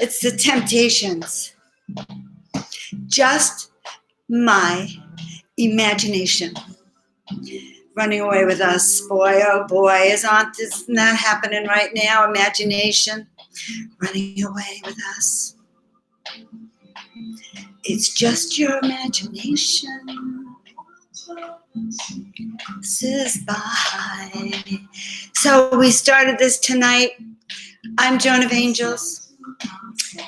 It's the Temptations. Just my imagination. Running away with us. Boy, oh boy, isn't that happening right now? Imagination running away with us. It's just your imagination. Says bye. So we started this tonight. I'm Joan of Angels.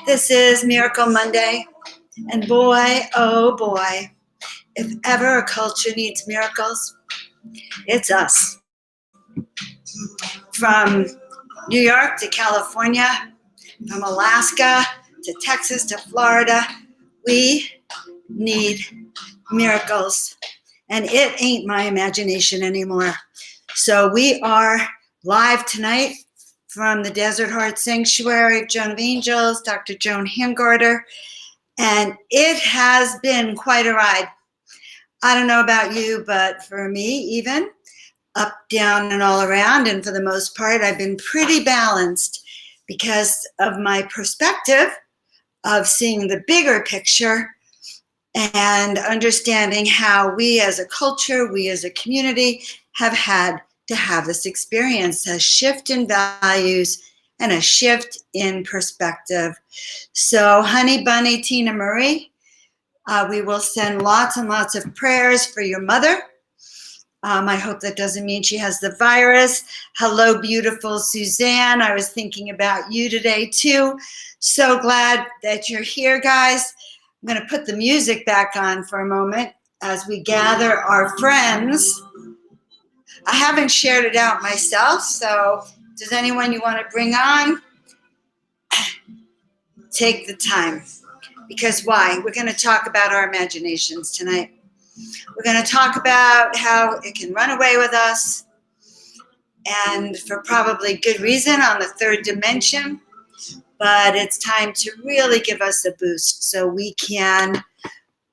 This is Miracle Monday. And boy, oh boy, if ever a culture needs miracles, it's us. From New York to California, from Alaska to Texas to Florida, we need miracles. And it ain't my imagination anymore. So we are live tonight from the Desert Heart Sanctuary of Joan of Angels, Dr. Joan Hangarter. And it has been quite a ride. I don't know about you, but for me, even up, down, and all around, and for the most part, I've been pretty balanced because of my perspective of seeing the bigger picture and understanding how we as a culture, we as a community have had to have this experience, a shift in values and a shift in perspective. So, Honey Bunny Tina Marie, we will send lots and lots of prayers for your mother. I hope that doesn't mean she has the virus. Hello, beautiful Suzanne. I was thinking about you today, too. So glad that you're here, guys. I'm going to put the music back on for a moment as we gather our friends. I haven't shared it out myself, so does anyone you want to bring on? Take the time. Because why? We're going to talk about our imaginations tonight. We're going to talk about how it can run away with us, and for probably good reason on the third dimension, but it's time to really give us a boost so we can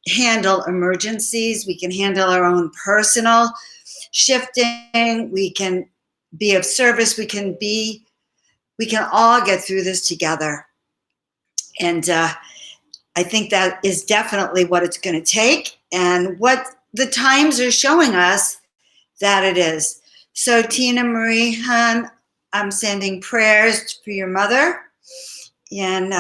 handle emergencies, we can handle our own personal shifting, we can be of service, we can all get through this together. And I think that is definitely what it's going to take and what the times are showing us that it is. So Tina Marie, hon, I'm sending prayers for your mother and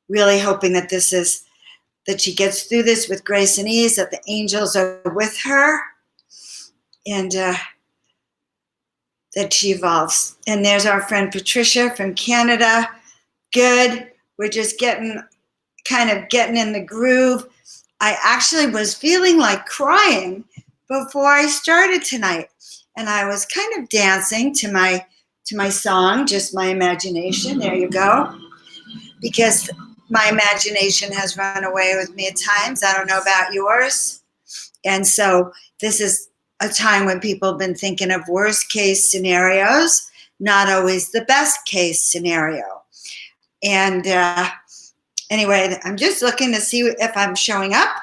really hoping that that she gets through this with grace and ease, that the angels are with her and that she evolves. And there's our friend Patricia from Canada. Good. We're just getting in the groove. I actually was feeling like crying before I started tonight. And I was kind of dancing to my song, Just My Imagination. There you go. Because my imagination has run away with me at times. I don't know about yours. And so this is a time when people have been thinking of worst case scenarios, not always the best case scenario. And anyway, I'm just looking to see if I'm showing up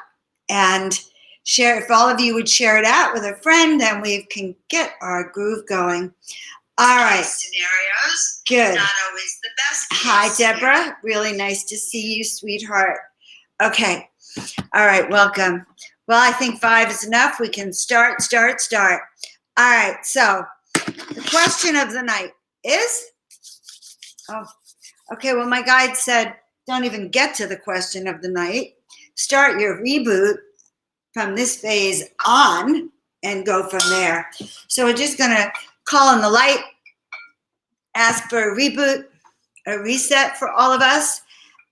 and share. If all of you would share it out with a friend, then we can get our groove going. All right. Scenarios. Good. Not always the best. Hi, Deborah. Really nice to see you, sweetheart. Okay. All right. Welcome. Well, I think 5 is enough. We can start. All right. So the question of the night is, okay. Well, my guide said, don't even get to the question of the night. Start your reboot from this phase on and go from there. So we're just going to call in the light, ask for a reboot, a reset for all of us.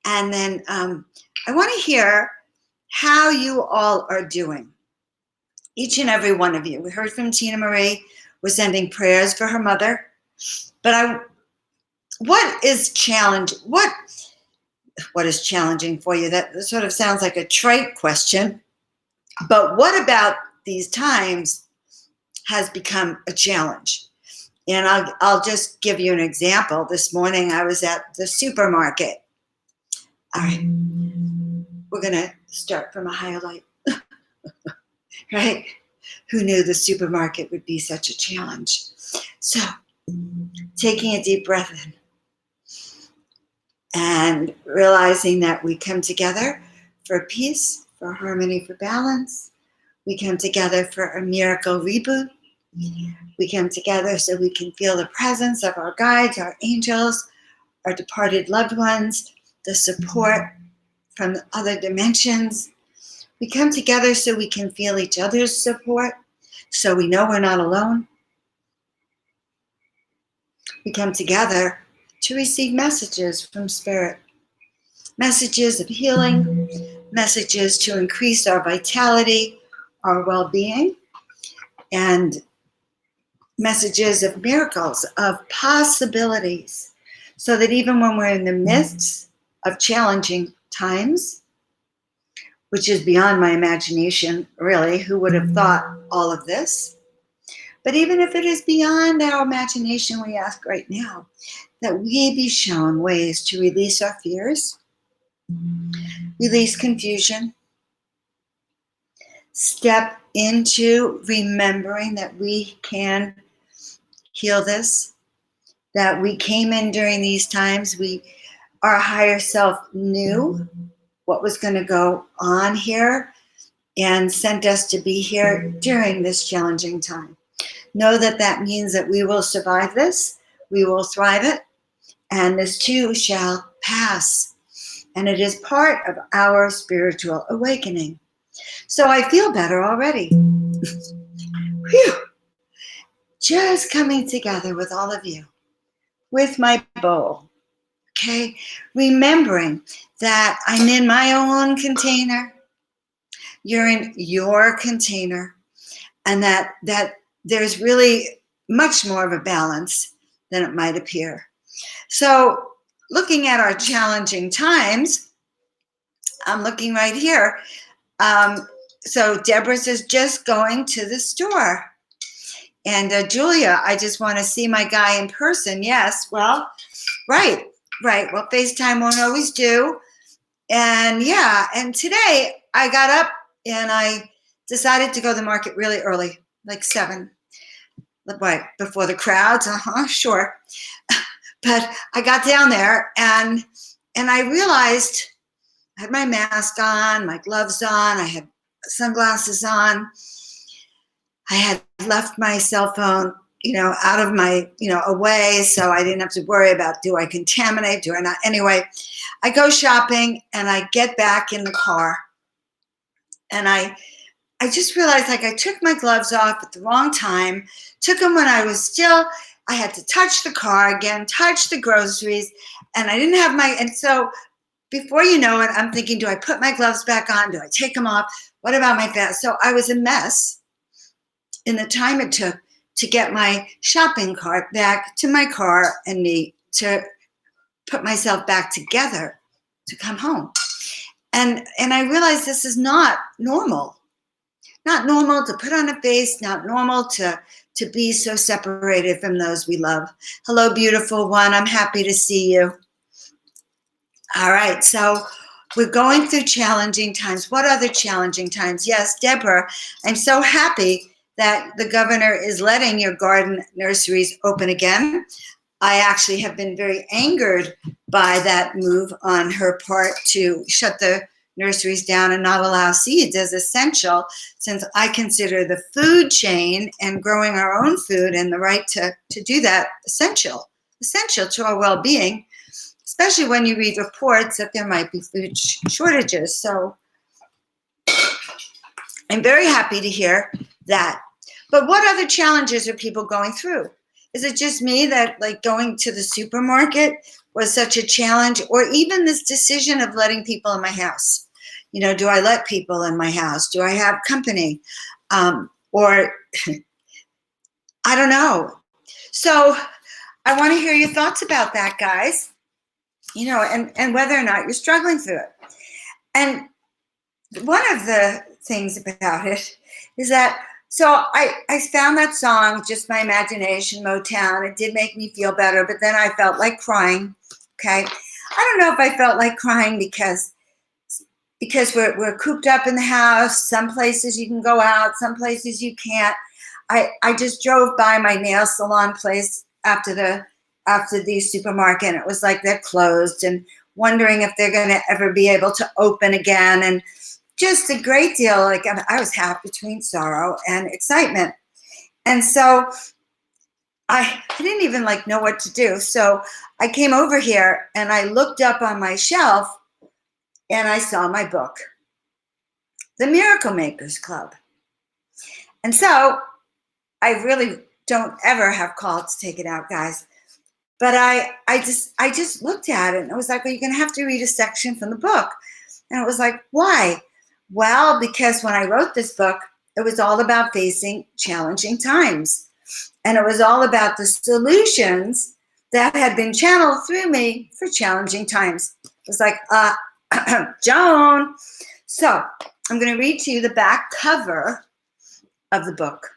And then I want to hear how you all are doing. Each and every one of you. We heard from Tina Marie. We're sending prayers for her mother. But what is challenging? What is challenging for you? That sort of sounds like a trite question. But what about these times has become a challenge? And I'll just give you an example. This morning I was at the supermarket. All right. We're going to start from a higher light. Right? Who knew the supermarket would be such a challenge? So, taking a deep breath in. And and realizing that we come together for peace, for harmony, for balance. We come together for a miracle reboot. We come together so we can feel the presence of our guides, our angels, our departed loved ones, the support from other dimensions. We come together so we can feel each other's support, so we know we're not alone. We come together to receive messages from Spirit, messages of healing, messages to increase our vitality, our well-being, and messages of miracles, of possibilities, so that even when we're in the midst of challenging times, which is beyond my imagination, really, who would have thought all of this? But even if it is beyond our imagination, we ask right now that we be shown ways to release our fears, release confusion, step into remembering that we can heal this, that we came in during these times, our higher self knew what was going to go on here and sent us to be here during this challenging time. Know that that means that we will survive this, we will thrive it, and this too shall pass. And it is part of our spiritual awakening. So I feel better already. Whew. Just coming together with all of you, with my bowl, okay? Remembering that I'm in my own container, you're in your container, and that there's really much more of a balance than it might appear. So looking at our challenging times, I'm looking right here. So Deborah says, just going to the store. And Julia, I just want to see my guy in person. Yes, well, right. Well, FaceTime won't always do. And yeah, and today I got up and I decided to go to the market really early, like 7. Right, before the crowds, sure. But I got down there and I realized I had my mask on, my gloves on, I had sunglasses on. I had left my cell phone, out of my, away, so I didn't have to worry about, do I contaminate, do I not? Anyway, I go shopping and I get back in the car and I just realized like I took my gloves off at the wrong time, took them when I had to touch the car again, touch the groceries, and I didn't have and so before you know it, I'm thinking, do I put my gloves back on? Do I take them off? What about my fast? So I was a mess in the time it took to get my shopping cart back to my car and me to put myself back together to come home. And I realized this is not normal. Not normal to put on a face, not normal to be so separated from those we love. Hello, beautiful one. I'm happy to see you. All right, so we're going through challenging times. What other challenging times? Yes, Deborah, I'm so happy that the governor is letting your garden nurseries open again. I actually have been very angered by that move on her part to shut the nurseries down and not allow seeds as essential, since I consider the food chain and growing our own food and the right to do that essential to our well-being, especially when you read reports that there might be food shortages. So I'm very happy to hear that. But what other challenges are people going through? Is it just me that like going to the supermarket was such a challenge, or even this decision of letting people in my house? Do I let people in my house? Do I have company? Or I don't know. So I want to hear your thoughts about that, guys. And whether or not you're struggling through it. And one of the things about it is that, so I found that song, Just My Imagination, Motown. It did make me feel better, but then I felt like crying, okay? I don't know if I felt like crying because we're cooped up in the house. Some places you can go out, some places you can't. I just drove by my nail salon place after the supermarket, and it was like they're closed, and wondering if they're going to ever be able to open again. And just a great deal. Like I was half between sorrow and excitement. And so I didn't even like know what to do. So I came over here and I looked up on my shelf and I saw my book, The Miracle Makers Club. And so I really don't ever have called to take it out, guys. But I just looked at it and it was like, well, you're going to have to read a section from the book. And it was like, why? Well, because when I wrote this book, it was all about facing challenging times. And it was all about the solutions that had been channeled through me for challenging times. It was like, Joan. So I'm going to read to you the back cover of the book.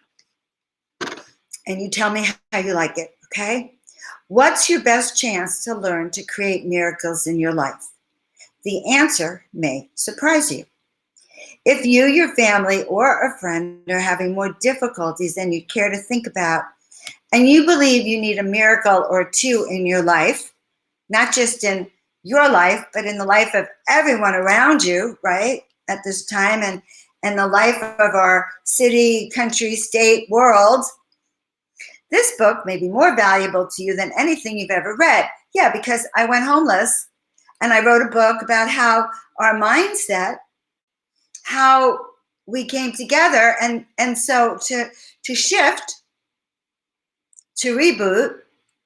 And you tell me how you like it, okay? What's your best chance to learn to create miracles in your life? The answer may surprise you. If you, your family, or a friend are having more difficulties than you care to think about, and you believe you need a miracle or two in your life, not just in your life, but in the life of everyone around you, right, at this time, and the life of our city, country, state, world, this book may be more valuable to you than anything you've ever read. Yeah, because I went homeless and I wrote a book about how our mindset, how we came together, and so to shift, to reboot,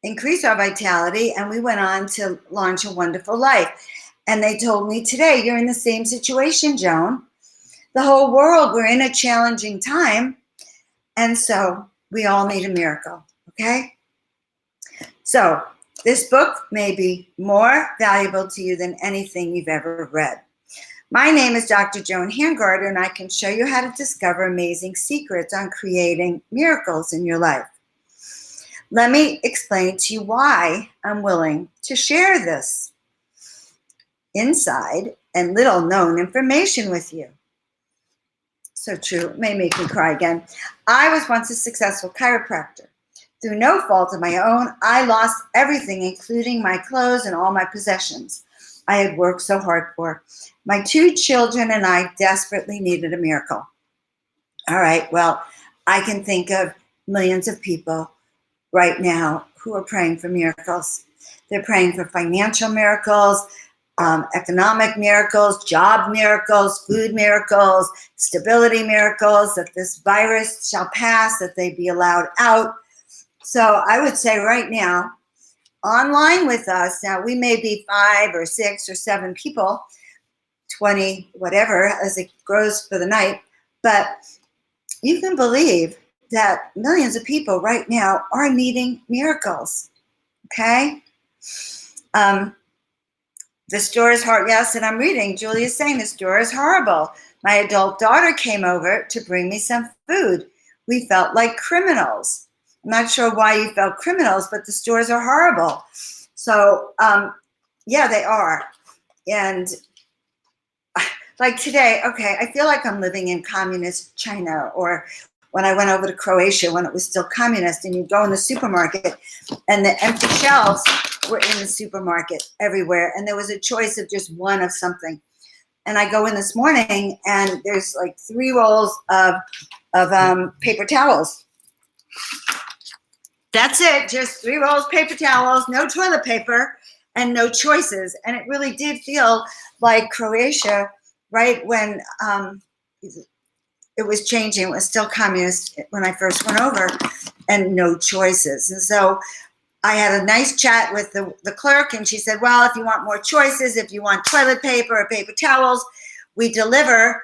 increase our vitality, and we went on to launch A Wonderful Life. And they told me today, you're in the same situation, Joan. The whole world, we're in a challenging time, and so we all need a miracle, okay? So this book may be more valuable to you than anything you've ever read. My name is Dr. Joan Hangarter, and I can show you how to discover amazing secrets on creating miracles in your life. Let me explain to you why I'm willing to share this inside and little known information with you. So true, it may make me cry again. I was once a successful chiropractor. Through no fault of my own, I lost everything, including my clothes and all my possessions I had worked so hard for. My 2 children and I desperately needed a miracle. All right, well, I can think of millions of people right now who are praying for miracles. They're praying for financial miracles, economic miracles, job miracles, food miracles, stability miracles, that this virus shall pass, that they be allowed out. So I would say right now, online with us, now we may be 5 or 6 or 7 people, 20, whatever, as it grows for the night, but you can believe that millions of people right now are needing miracles, okay? The store is hard, yes, and I'm reading, Julia's saying the store is horrible. My adult daughter came over to bring me some food. We felt like criminals. I'm not sure why you felt criminals, but the stores are horrible. So, yeah, they are. And like today, okay, I feel like I'm living in communist China, or when I went over to Croatia when it was still communist, and you go in the supermarket and the empty shelves were in the supermarket everywhere, and there was a choice of just one of something. And I go in this morning and there's like 3 rolls of paper towels. That's it, just 3 rolls of paper towels, no toilet paper, and no choices. And it really did feel like Croatia, right when it was changing. It was still communist when I first went over, and no choices. And so I had a nice chat with the clerk, and she said, well, if you want more choices, if you want toilet paper or paper towels, we deliver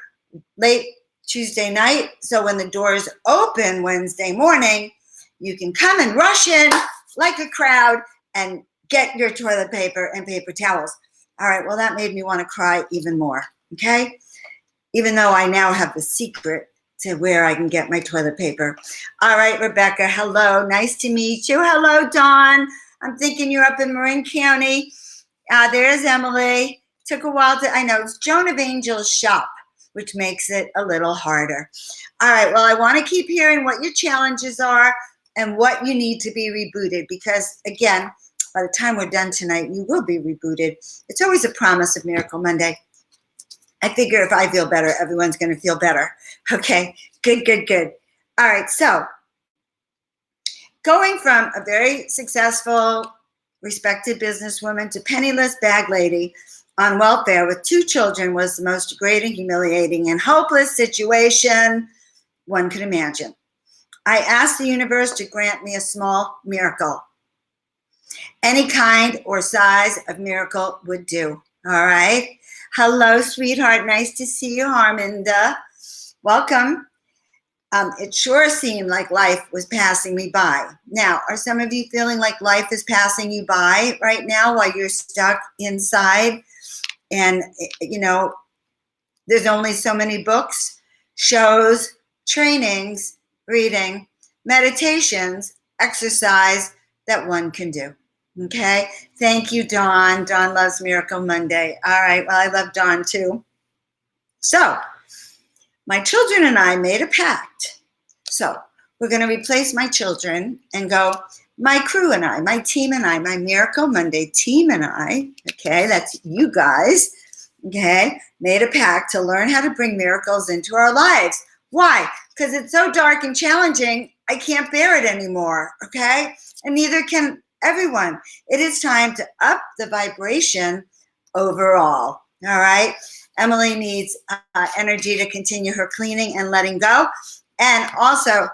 late Tuesday night. So when the doors open Wednesday morning, you can come and rush in like a crowd and get your toilet paper and paper towels. All right, well, that made me want to cry even more, okay? Even though I now have the secret to where I can get my toilet paper. All right, Rebecca, hello. Nice to meet you. Hello, Dawn. I'm thinking you're up in Marin County. There's Emily. Took a while to, I know, it's Joan of Angel's shop, which makes it a little harder. All right, well, I want to keep hearing what your challenges are and what you need to be rebooted, because, again, by the time we're done tonight, you will be rebooted. It's always a promise of Miracle Monday. I figure if I feel better, everyone's going to feel better. Okay, good, good, good. All right, so going from a very successful, respected businesswoman to penniless bag lady on welfare with 2 children was the most degrading, humiliating, and hopeless situation one could imagine. I asked the universe to grant me a small miracle. Any kind or size of miracle would do. All right. Hello, sweetheart. Nice to see you, Harminda. Welcome. It sure seemed like life was passing me by. Now, are some of you feeling like life is passing you by right now while you're stuck inside? And, you know, there's only so many books, shows, trainings, reading, meditations, exercise that one can do. Okay? Thank you, Dawn. Dawn loves Miracle Monday. All right. Well, I love Dawn too. So, my children and I made a pact. So, we're going to replace my children and go, my crew and I, my team and I, my Miracle Monday team and I, okay, that's you guys, okay, made a pact to learn how to bring miracles into our lives. Why? Because it's so dark and challenging, I can't bear it anymore, okay? And neither can everyone. It is time to up the vibration overall, all right? Emily needs energy to continue her cleaning and letting go. And also,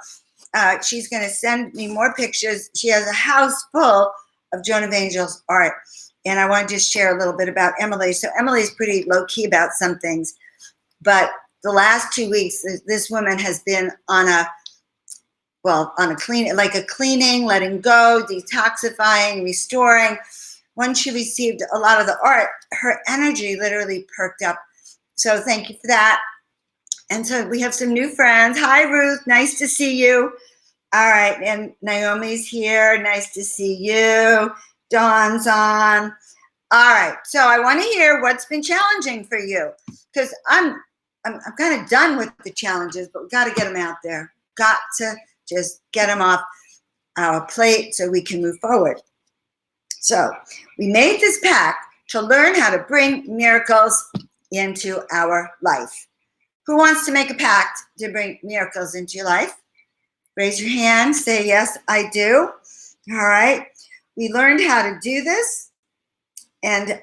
she's going to send me more pictures. She has a house full of Joan of Angels art. And I want to just share a little bit about Emily. So Emily's pretty low-key about some things. But the last 2 weeks, this woman has been on a cleaning, letting go, detoxifying, restoring. Once she received a lot of the art, her energy literally perked up. So thank you for that. And so we have some new friends. Hi, Ruth. Nice to see you. All right. And Naomi's here. Nice to see you. Dawn's on. All right. So I want to hear what's been challenging for you, because I'm kind of done with the challenges, but we got to get them out there. Got to just get them off our plate so we can move forward. So we made this pact to learn how to bring miracles into our life. Who wants to make a pact to bring miracles into your life? Raise your hand. Say, yes, I do. All right. We learned how to do this. And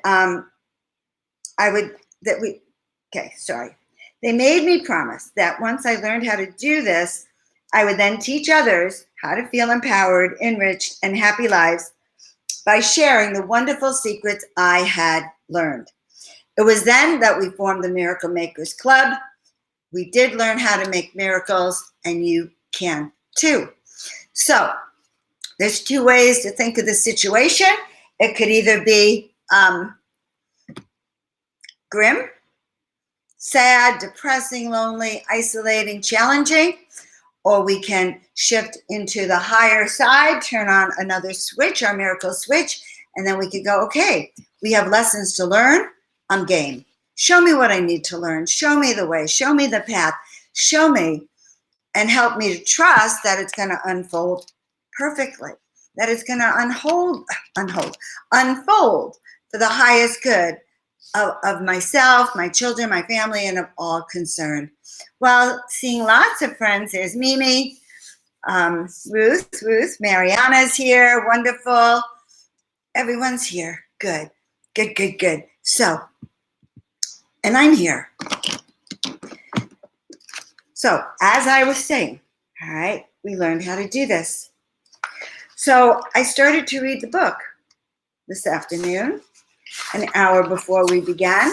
They made me promise that once I learned how to do this, I would then teach others how to feel empowered, enriched, and happy lives by sharing the wonderful secrets I had learned. It was then that we formed the Miracle Makers Club. We did learn how to make miracles, and you can too. So there's 2 ways to think of the situation. It could either be grim, sad, depressing, lonely, isolating, challenging, or we can shift into the higher side, turn on another switch, our miracle switch, and then we could go, okay, we have lessons to learn. I'm game. Show me what I need to learn. Show me the way. Show me the path. Show me and help me to trust that it's going to unfold perfectly, that it's going to unfold for the highest good of myself, my children, my family, and of all concerned. Well, seeing lots of friends. There's Mimi, Ruth, Mariana's here. Wonderful. Everyone's here. Good. So, and I'm here. So, as I was saying, all right, we learned how to do this. So, I started to read the book this afternoon, an hour before we began,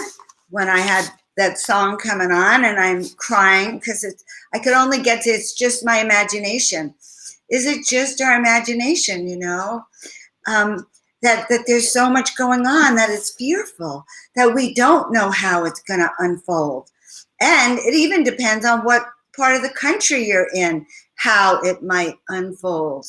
when I had that song coming on, and I'm crying because I could only get to it's just my imagination. Is it just our imagination, you know? That there's so much going on that it's fearful, that we don't know how it's going to unfold. And it even depends on what part of the country you're in, how it might unfold.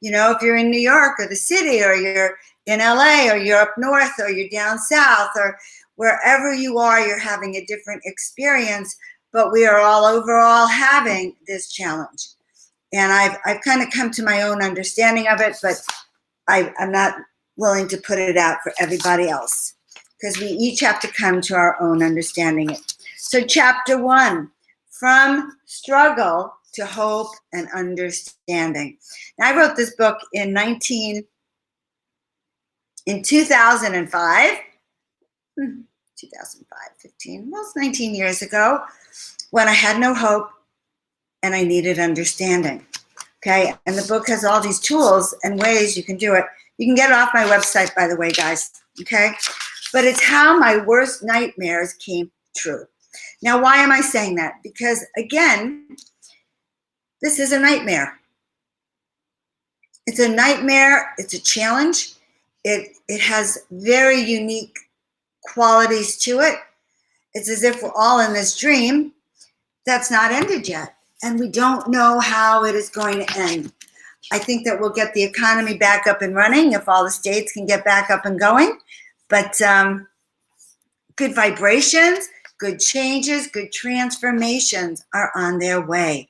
You know, if you're in New York or the city, or you're in LA, or you're up north, or you're down south, or wherever you are, you're having a different experience, but we are all overall having this challenge. And I've kind of come to my own understanding of it, but I'm not willing to put it out for everybody else, because we each have to come to our own understanding. So chapter 1, from struggle to hope and understanding. Now, I wrote this book in 2005, 15, well, it's 19 years ago, when I had no hope and I needed understanding. Okay, and the book has all these tools and ways you can do it. You can get it off my website, by the way, guys. Okay, but it's how my worst nightmares came true. Now, why am I saying that? Because again, this is a nightmare. It's a nightmare. It's a challenge. It has very unique qualities to it. It's as if we're all in this dream that's not ended yet, and we don't know how it is going to end. I think that we'll get the economy back up and running if all the states can get back up and going. But good vibrations, good changes, good transformations are on their way.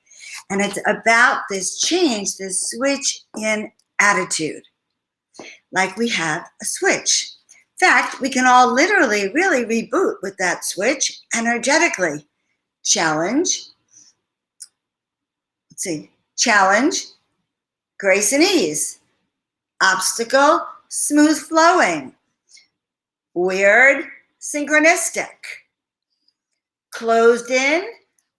And it's about this change, this switch in attitude. Like we have a switch. In fact, we can all literally really reboot with that switch energetically. Challenge. Let's see. Challenge, grace and ease. Obstacle, smooth flowing. Weird, synchronistic. Closed in,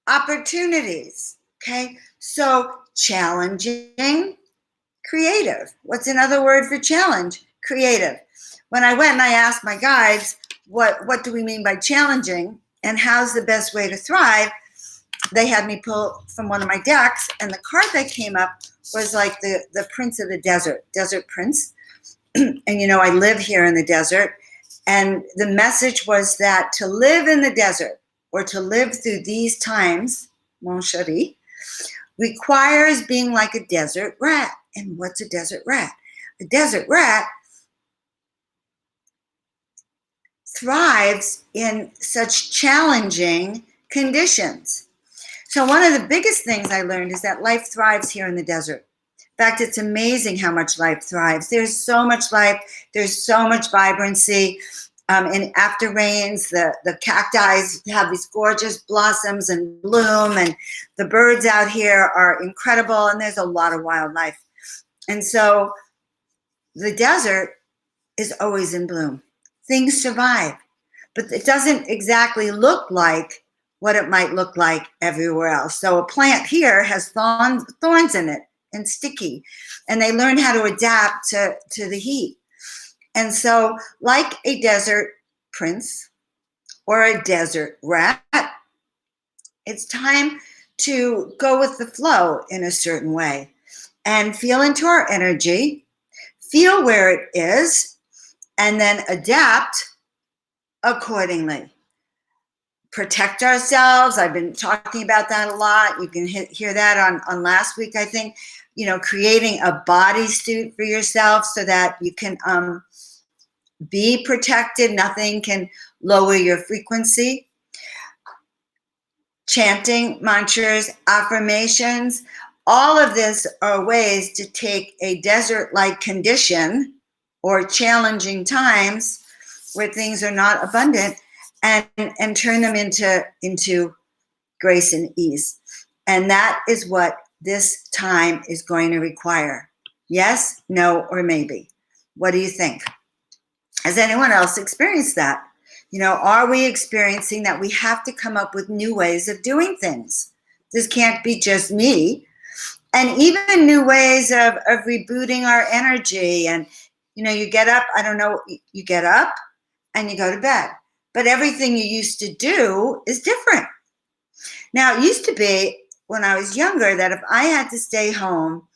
opportunities. Okay, so challenging, creative. What's another word for challenge? Creative. When I went and I asked my guides, what do we mean by challenging and how's the best way to thrive, they had me pull from one of my decks, and the card that came up was like the Prince of the Desert, Desert Prince. And you know, I live here in the desert, and the message was that to live in the desert or to live through these times, mon chéri, requires being like a desert rat. And what's a desert rat? A desert rat thrives in such challenging conditions. So one of the biggest things I learned is that life thrives here in the desert. In fact, it's amazing how much life thrives. There's so much life. There's so much vibrancy. And after rains, the cacti have these gorgeous blossoms and bloom, and the birds out here are incredible, and there's a lot of wildlife. And so the desert is always in bloom. Things survive, but it doesn't exactly look like what it might look like everywhere else. So a plant here has thorns in it and sticky, and they learn how to adapt to the heat. And so like a desert prince or a desert rat, it's time to go with the flow in a certain way and feel into our energy, feel where it is, and then adapt accordingly. Protect ourselves. I've been talking about that a lot. You can hear that on last week, I think. You know, creating a bodysuit for yourself so that you can be protected. Nothing can lower your frequency. Chanting mantras, affirmations, all of this are ways to take a desert-like condition or challenging times where things are not abundant and turn them into grace and ease. And that is what this time is going to require. Yes, no, or maybe. What do you think? Has anyone else experienced that? You know, are we experiencing that we have to come up with new ways of doing things? This can't be just me. And even new ways of rebooting our energy. And, you know, you get up, I don't know, you get up and you go to bed. But everything you used to do is different. Now, it used to be when I was younger that if I had to stay home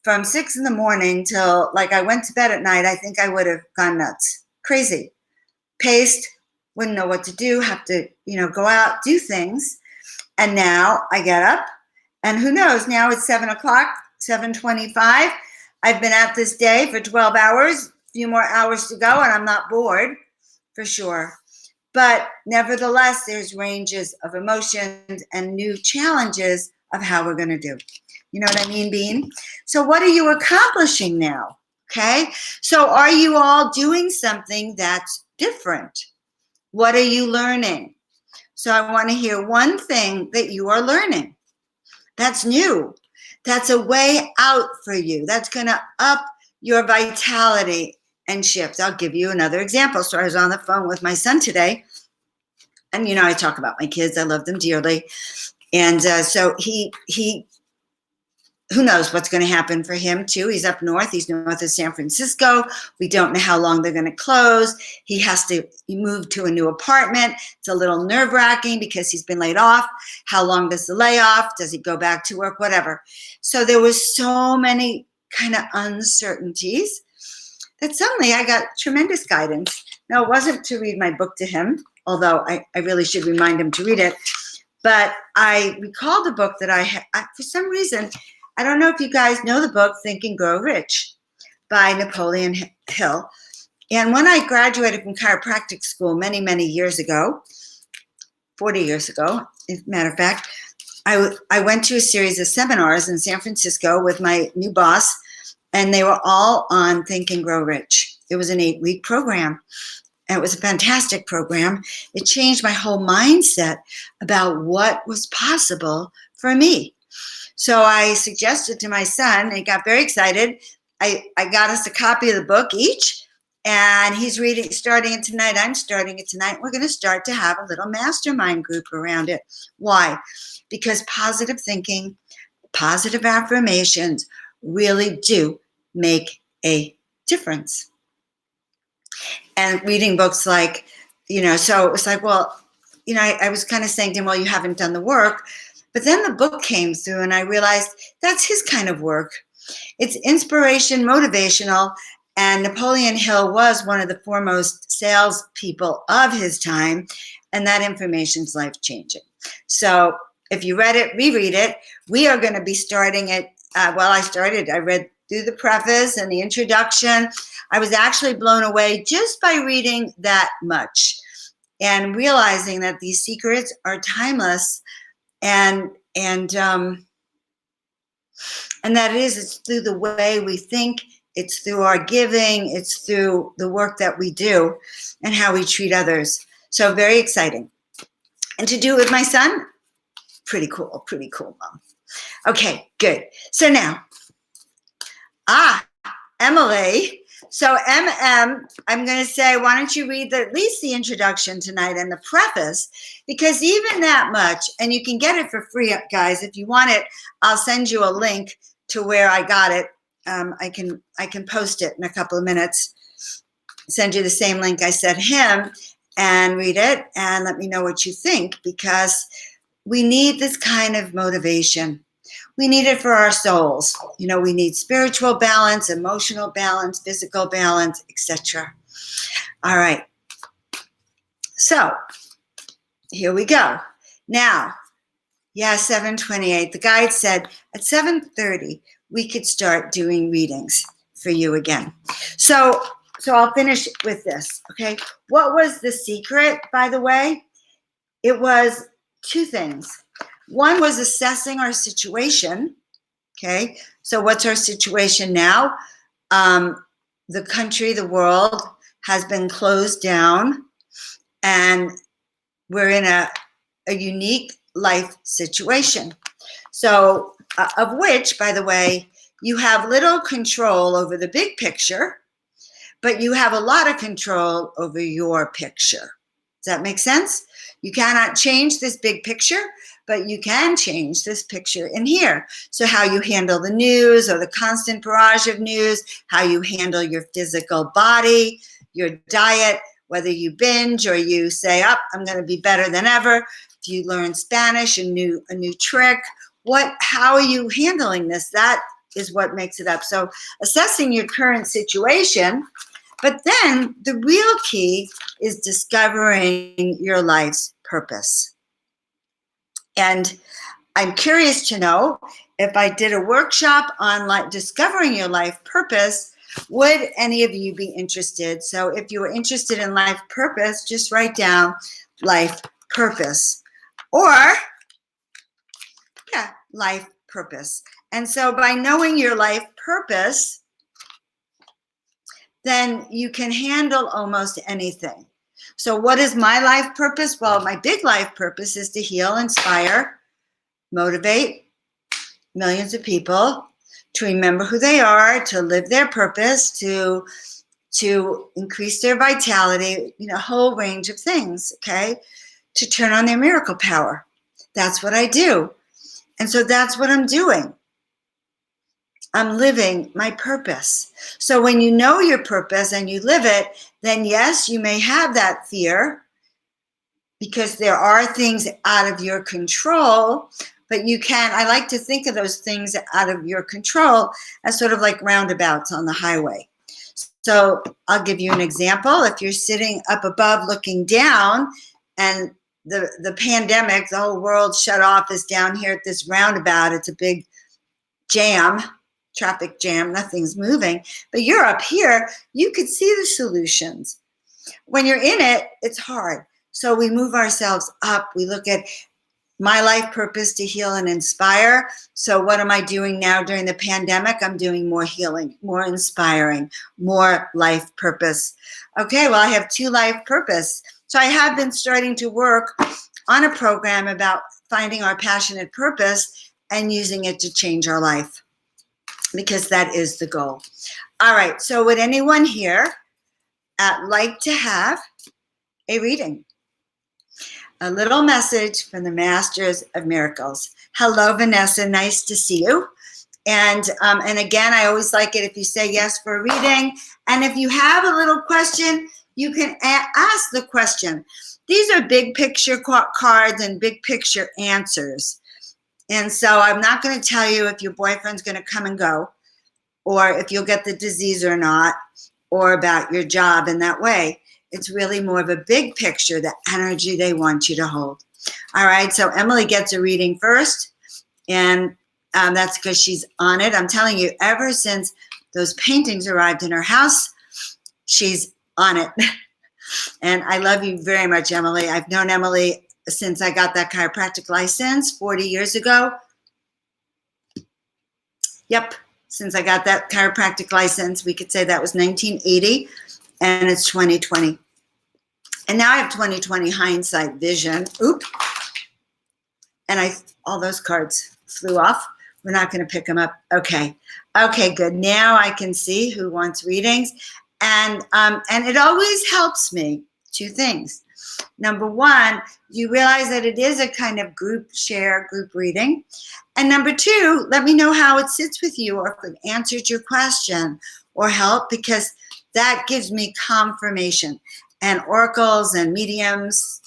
from 6 a.m. till like I went to bed at night, I think I would have gone nuts, crazy, paced, wouldn't know what to do, have to, you know, go out, do things. And now I get up, and who knows, now it's 7 o'clock, 7:25. I've been at this day for 12 hours, a few more hours to go, and I'm not bored, for sure. But nevertheless, there's ranges of emotions and new challenges of how we're going to do. You know what I mean, Bean? So what are you accomplishing now? Okay, so are you all doing something that's different? What are you learning? So I want to hear one thing that you are learning that's new, that's a way out for you, that's going to up your vitality and shift. I'll give you another example. So I was on the phone with my son today, and I talk about my kids. I love them dearly, and so he who knows what's going to happen for him too. He's up north. He's north of San Francisco. We don't know how long they're going to close. He move to a new apartment. It's a little nerve-wracking because he's been laid off. How long does the layoff? Does he go back to work? Whatever. So there was so many kind of uncertainties that suddenly I got tremendous guidance. Now, it wasn't to read my book to him, although I really should remind him to read it. But I recalled a book that for some reason, I don't know if you guys know the book Think and Grow Rich by Napoleon Hill. And when I graduated from chiropractic school many, many years ago, 40 years ago, as a matter of fact, I went to a series of seminars in San Francisco with my new boss, and they were all on Think and Grow Rich. It was an 8-week program, and it was a fantastic program. It changed my whole mindset about what was possible for me. So I suggested to my son, and he got very excited. I got us a copy of the book each, and he's starting it tonight. I'm starting it tonight. We're going to start to have a little mastermind group around it. Why? Because positive thinking, positive affirmations really do make a difference. And reading books like, so it was like, well, I was kind of saying to him, well, you haven't done the work. But then the book came through and I realized that's his kind of work. It's inspiration, motivational, and Napoleon Hill was one of the foremost salespeople of his time, and that information's life-changing. So if you read it, reread it. We are going to be starting it. I read through the preface and the introduction. I was actually blown away just by reading that much and realizing that these secrets are timeless. And that it's through the way we think, it's through our giving, it's through the work that we do and how we treat others. So very exciting. And to do it with my son, pretty cool, Mom. Okay, good. So now, Emily. So MM, I'm going to say, why don't you read at least the introduction tonight and the preface, because even that much, and you can get it for free, guys. If you want it, I'll send you a link to where I got it. I can post it in a couple of minutes. Send you the same link I sent him, and read it and let me know what you think, because we need this kind of motivation. We need it for our souls. We need spiritual balance, emotional balance, physical balance, etc. All right. So here we go. Now, 7:28. The guide said at 7:30 we could start doing readings for you again. So I'll finish with this. Okay. What was the secret, by the way? It was two things. One was assessing our situation. Okay, so what's our situation now? The country, the world has been closed down, and we're in a unique life situation. So, of which, by the way, you have little control over the big picture, but you have a lot of control over your picture. Does that make sense? You cannot change this big picture, but you can change this picture in here. So how you handle the news or the constant barrage of news, how you handle your physical body, your diet, whether you binge or you say, I'm going to be better than ever. If you learn Spanish, a new trick, how are you handling this? That is what makes it up. So assessing your current situation, but then the real key is discovering your life's purpose. And I'm curious to know, if I did a workshop on discovering your life purpose, would any of you be interested? So if you are interested in life purpose, just write down life purpose, or life purpose. And so by knowing your life purpose, then you can handle almost anything. So what is my life purpose? Well, my big life purpose is to heal, inspire, motivate millions of people to remember who they are, to live their purpose, to increase their vitality, a whole range of things, okay? To turn on their miracle power. That's what I do. And so that's what I'm doing. I'm living my purpose. So when you know your purpose and you live it, then yes, you may have that fear because there are things out of your control, but I like to think of those things out of your control as sort of like roundabouts on the highway. So I'll give you an example. If you're sitting up above looking down and the pandemic, the whole world shut off, is down here at this roundabout, it's a big jam, traffic jam, nothing's moving, but you're up here, you could see the solutions. When you're in it, it's hard. So we move ourselves up. We look at my life purpose to heal and inspire. So what am I doing now during the pandemic? I'm doing more healing, more inspiring, more life purpose. Okay, well, I have 2 life purpose. So I have been starting to work on a program about finding our passionate purpose and using it to change our life, because that is the goal. All right, so would anyone here like to have a reading? A little message from the Masters of Miracles. Hello, Vanessa. Nice to see you. And again, I always like it if you say yes for a reading. And if you have a little question, you can ask the question. These are big picture cards and big picture answers. And so I'm not going to tell you if your boyfriend's going to come and go, or if you'll get the disease or not, or about your job in that way. It's really more of a big picture, the energy they want you to hold. All right, so Emily gets a reading first, and that's because she's on it. I'm telling you, ever since those paintings arrived in her house, she's on it. And I love you very much, Emily. I've known Emily since I got that chiropractic license 40 years ago. Yep, since I got that chiropractic license, we could say that was 1980. And it's 2020. And now I have 2020 hindsight vision. Oop. And all those cards flew off. We're not going to pick them up. Okay. Okay, good. Now I can see who wants readings. And it always helps me. 2 things. Number 1, you realize that it is a kind of group reading. And number 2, let me know how it sits with you, or if it answered your question or helped, because that gives me confirmation. And oracles and mediums,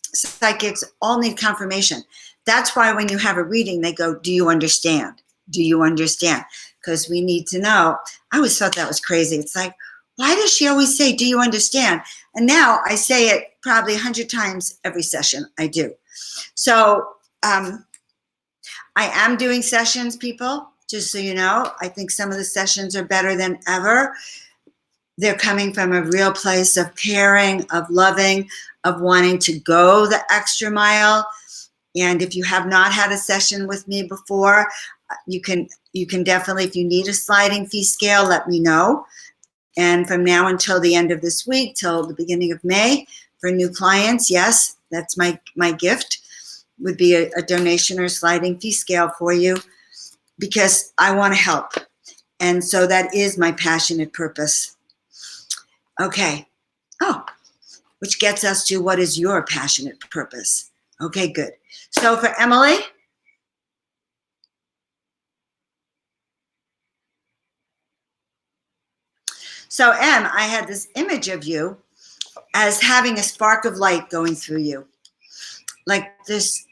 psychics all need confirmation. That's why when you have a reading, they go, do you understand? Do you understand? Because we need to know. I always thought that was crazy. It's like, why does she always say, do you understand? And now I say it probably 100 times every session I do. So I am doing sessions, people, just so you know. I think some of the sessions are better than ever. They're coming from a real place of caring, of loving, of wanting to go the extra mile. And if you have not had a session with me before, you can definitely, if you need a sliding fee scale, let me know. And from now until the end of this week, till the beginning of May, for new clients, yes, that's my gift, would be a donation or sliding fee scale for you, because I want to help. And so that is my passionate purpose. Okay. Oh, which gets us to, what is your passionate purpose? Okay, good. So for Emily, so Em, I had this image of you as having a spark of light going through you, like this,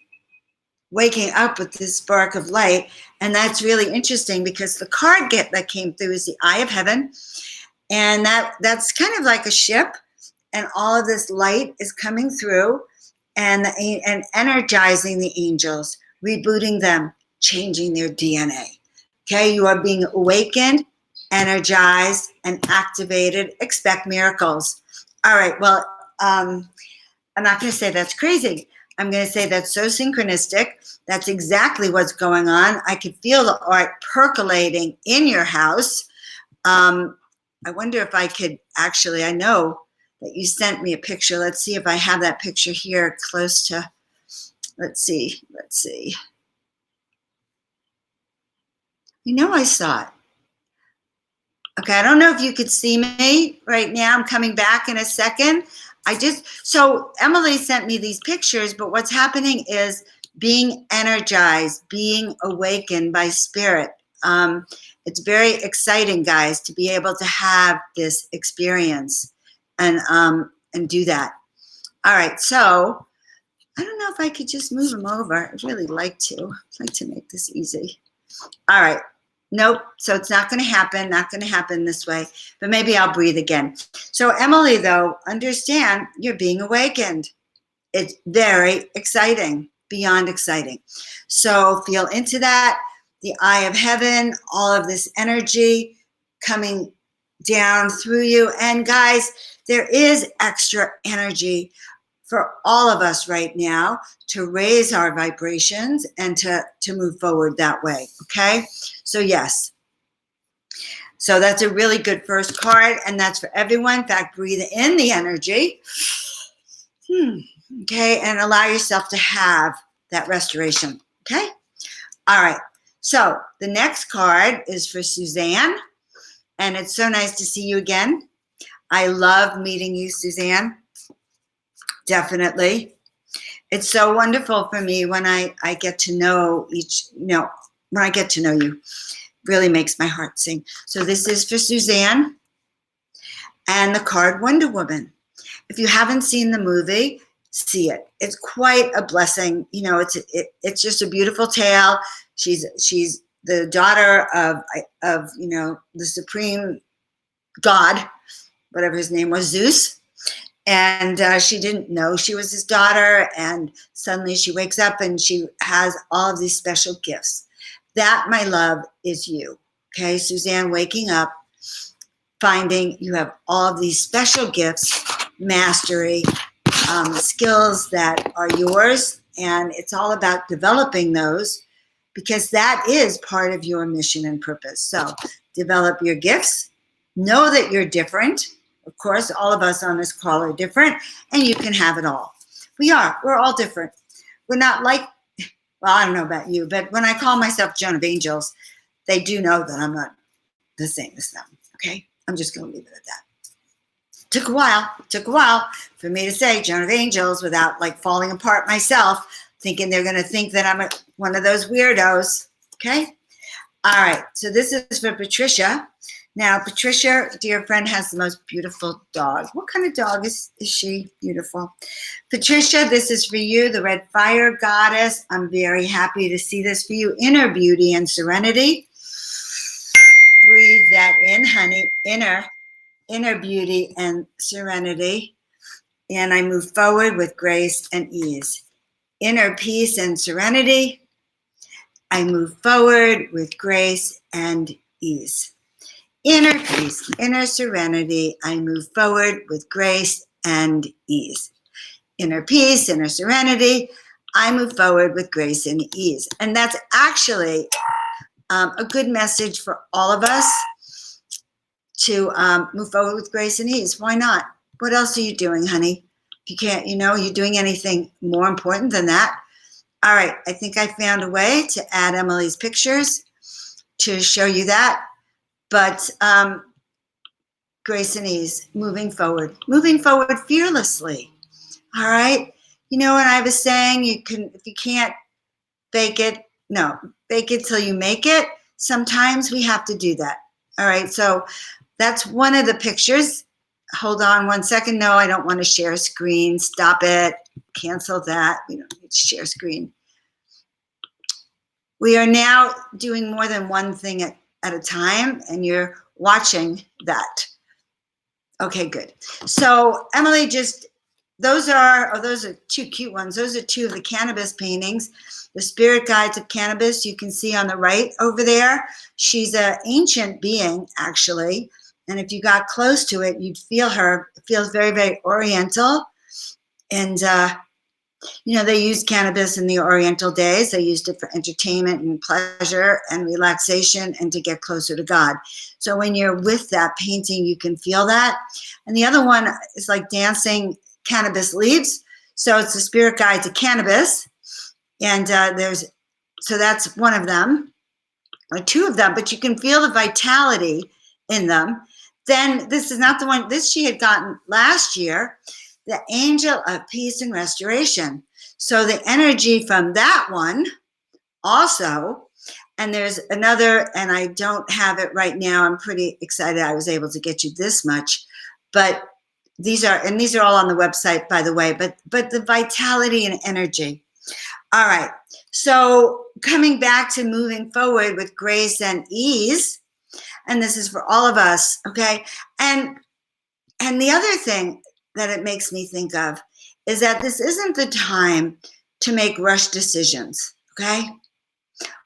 waking up with this spark of light. And that's really interesting, because the card that came through is the Eye of Heaven. And that's kind of like a ship, and all of this light is coming through and energizing the angels, rebooting them, changing their DNA. Okay, you are being awakened, energized, and activated. Expect miracles. All right, well, I'm not going to say that's crazy. I'm going to say that's so synchronistic. That's exactly what's going on. I could feel the art percolating in your house. I wonder if I could actually, I know that you sent me a picture. Let's see if I have that picture here close to, let's see. I saw it. Okay, I don't know if you could see me right now. I'm coming back in a second. So Emily sent me these pictures, but what's happening is being energized, being awakened by spirit. It's very exciting, guys, to be able to have this experience and do that. All right, so I don't know if I could just move them over. I'd really like to. I'd like to make this easy. All right. Nope. So it's not going to happen this way, but maybe I'll breathe again. So Emily, though, understand you're being awakened. It's very exciting, beyond exciting. So feel into that, the eye of heaven, all of this energy coming down through you. And guys, there is extra energy for all of us right now to raise our vibrations and to move forward that way, okay? So yes. So that's a really good first card, and that's for everyone. In fact, breathe in the energy, okay, and allow yourself to have that restoration, okay? All right, so the next card is for Suzanne, and it's so nice to see you again. I love meeting you, Suzanne, definitely. It's so wonderful for me when I get to know when I get to know you. Really makes my heart sing. So this is for Suzanne and the card Wonder Woman. If you haven't seen the movie, see it. It's quite a blessing. It's just a beautiful tale. She's the daughter of the supreme god, whatever his name was, Zeus. And she didn't know she was his daughter, and suddenly she wakes up and she has all of these special gifts. That, my love, is you. Okay, Suzanne, waking up, finding you have all of these special gifts, mastery, skills that are yours, and it's all about developing those because that is part of your mission and purpose. So develop your gifts, know that you're different. Of course, all of us on this call are different, and you can have it all. We're all different. We're not like, well, I don't know about you, but when I call myself Joan of Angels, they do know that I'm not the same as them, okay? I'm just going to leave it at that. Took a while for me to say Joan of Angels without like falling apart myself, thinking they're going to think that I'm one of those weirdos, okay? All right, so this is for Patricia. Now, Patricia, dear friend, has the most beautiful dog. What kind of dog is she? Beautiful. Patricia, this is for you, the Red Fire Goddess. I'm very happy to see this for you. Inner beauty and serenity. Breathe that in, honey. Inner beauty and serenity. And I move forward with grace and ease. Inner peace and serenity. I move forward with grace and ease. Inner peace, inner serenity, I move forward with grace and ease. Inner peace, inner serenity, I move forward with grace and ease. And that's actually a good message for all of us to move forward with grace and ease. Why not? What else are you doing, honey? If you can't, you're doing anything more important than that. All right, I think I found a way to add Emily's pictures to show you that. But grace and ease, moving forward fearlessly. All right. And I was saying if you can't fake it till you make it. Sometimes we have to do that. All right. So that's one of the pictures. Hold on one second. No, I don't want to share screen. Stop it. Cancel that. We don't need to share screen. We are now doing more than one thing at a time, and you're watching that. Okay, good. So Emily, those are two cute ones. Those are two of the cannabis paintings, the spirit guides of cannabis. You can see on the right over there. She's an ancient being, actually. And if you got close to it, you'd feel her. It feels very, very oriental. And You know, they used cannabis in the Oriental days. They used it for entertainment and pleasure and relaxation and to get closer to God. So when you're with that painting, you can feel that. And the other one is like dancing cannabis leaves. So it's the spirit guide to cannabis. And so that's one of them, or two of them, but you can feel the vitality in them. Then this is not the one, this she had gotten last year, the angel of peace and restoration. So the energy from that one also, and there's another, and I don't have it right now. I'm pretty excited I was able to get you this much, but these are all on the website, by the way, but the vitality and energy. All right. So coming back to moving forward with grace and ease, and this is for all of us, okay? And the other thing that it makes me think of is that this isn't the time to make rush decisions, okay?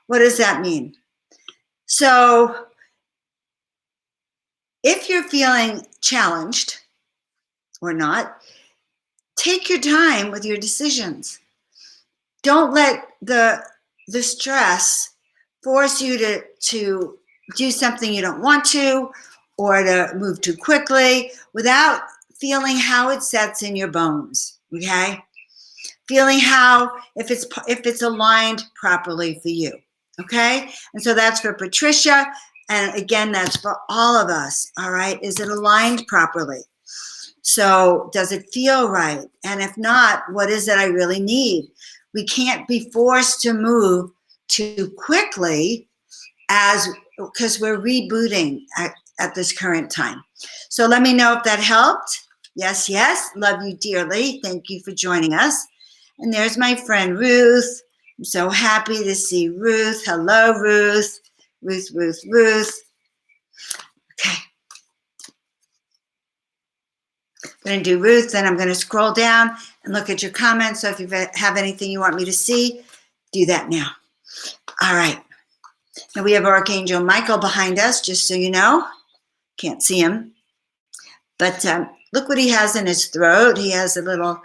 What does that mean? So if you're feeling challenged or not, take your time with your decisions. Don't let the stress force you to do something you don't want to, or to move too quickly without feeling how it sets in your bones, okay? Feeling how, if it's aligned properly for you, okay? And so that's for Patricia, and again, that's for all of us, all right? Is it aligned properly? So does it feel right? And if not, what is it I really need? We can't be forced to move too quickly because we're rebooting at this current time. So let me know if that helped. Yes, yes. Love you dearly. Thank you for joining us. And there's my friend Ruth. I'm so happy to see Ruth. Hello, Ruth. Ruth. Okay. I'm going to do Ruth, then I'm going to scroll down and look at your comments. So if you have anything you want me to see, do that now. All right. Now we have Archangel Michael behind us, just so you know. Can't see him. But look what he has in his throat. He has a little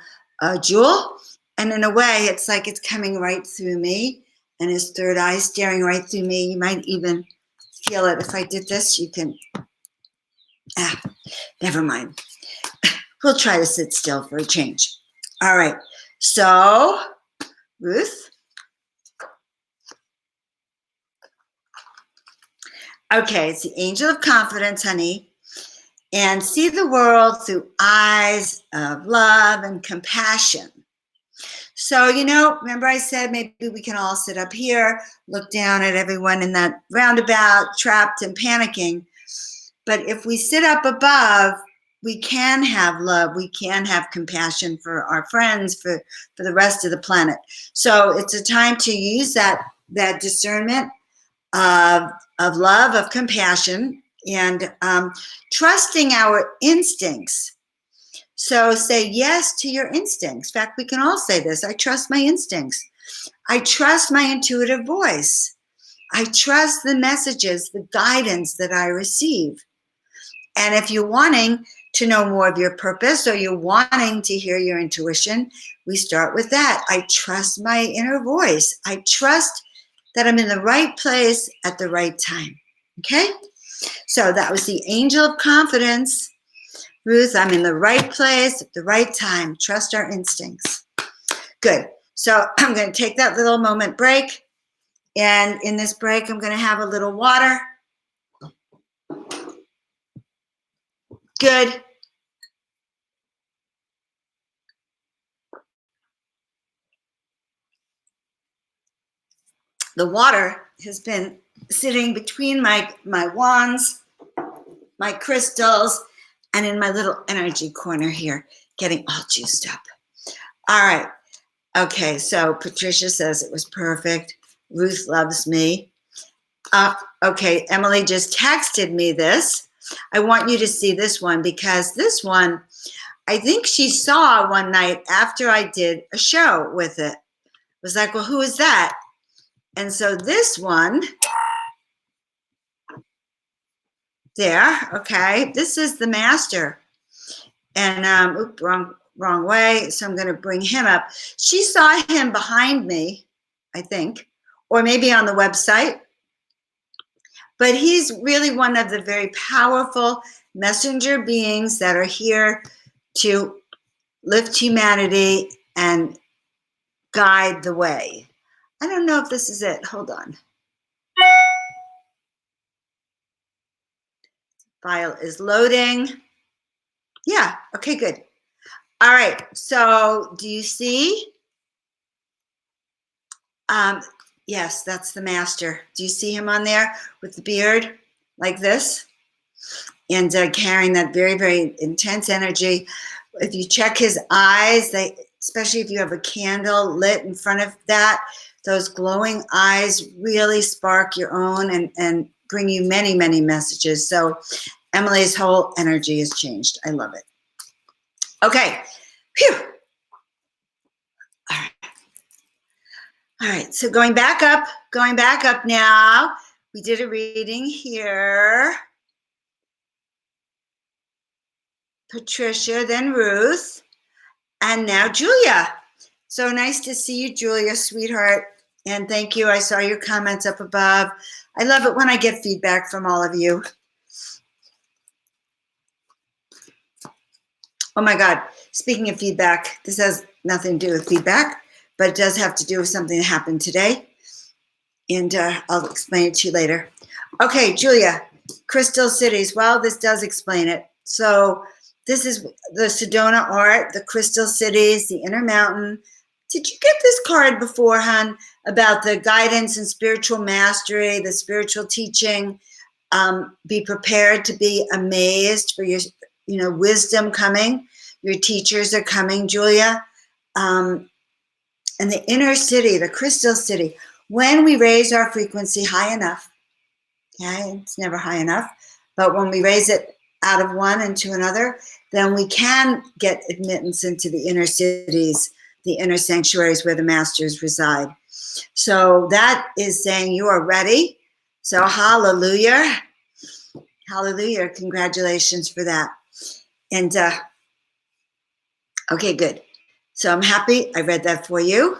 jewel. And in a way, it's like it's coming right through me. And his third eye staring right through me. You might even feel it. If I did this, you can... never mind. We'll try to sit still for a change. All right. So, Ruth. Okay, it's the angel of confidence, honey. And see the world through eyes of love and compassion. So, you know, remember I said maybe we can all sit up here, look down at everyone in that roundabout, trapped and panicking. But if we sit up above, we can have love, we can have compassion for our friends, for the rest of the planet. So it's a time to use that discernment of love, of compassion, and trusting our instincts. So say yes to your instincts. In fact, we can all say this. I trust my instincts. I trust my intuitive voice. I trust the messages, the guidance that I receive. And if you're wanting to know more of your purpose, or you're wanting to hear your intuition, we start with that. I trust my inner voice. I trust that I'm in the right place at the right time. Okay? So that was the angel of confidence. Ruth, I'm in the right place at the right time. Trust our instincts. Good. So I'm going to take that little moment break. And in this break, I'm going to have a little water. Good. The water has been sitting between my wands, my crystals, and in my little energy corner here, getting all juiced up. All right. Okay, so Patricia says it was perfect. Ruth loves me. Okay, Emily just texted me this. I want you to see this one, because this one, I think she saw one night after I did a show with it. It was like, well, who is that? And so this one, there, okay, this is the master. And, wrong wrong way. So I'm going to bring him up. She saw him behind me, I think, or maybe on the website. But he's really one of the very powerful messenger beings that are here to lift humanity and guide the way. I don't know if this is it. Hold on. File is loading. Yeah, okay, good. All right, so do you see? Yes, that's the master. Do you see him on there with the beard like this? And carrying that very, very intense energy. If you check his eyes, especially if you have a candle lit in front of that, those glowing eyes really spark your own and bring you many, many messages. So Emily's whole energy has changed. I love it. Okay. Phew. All right. So going back up now. We did a reading here. Patricia, then Ruth, and now Julia. So nice to see you, Julia, sweetheart. And thank you. I saw your comments up above. I love it when I get feedback from all of you. Oh my God. Speaking of feedback, this has nothing to do with feedback, but it does have to do with something that happened today. And I'll explain it to you later. Okay, Julia, Crystal Cities. Well, this does explain it. So this is the Sedona art, the Crystal Cities, the Inner Mountain. Did you get this card before, hon, about the guidance and spiritual mastery, the spiritual teaching? Be prepared to be amazed for your, wisdom coming. Your teachers are coming, Julia. And the inner city, the Crystal City, when we raise our frequency high enough, okay, it's never high enough, but when we raise it out of one into another, then we can get admittance into the inner cities, the inner sanctuaries where the masters reside. So that is saying you are ready. So hallelujah. Hallelujah. Congratulations for that. And okay, good. So I'm happy I read that for you.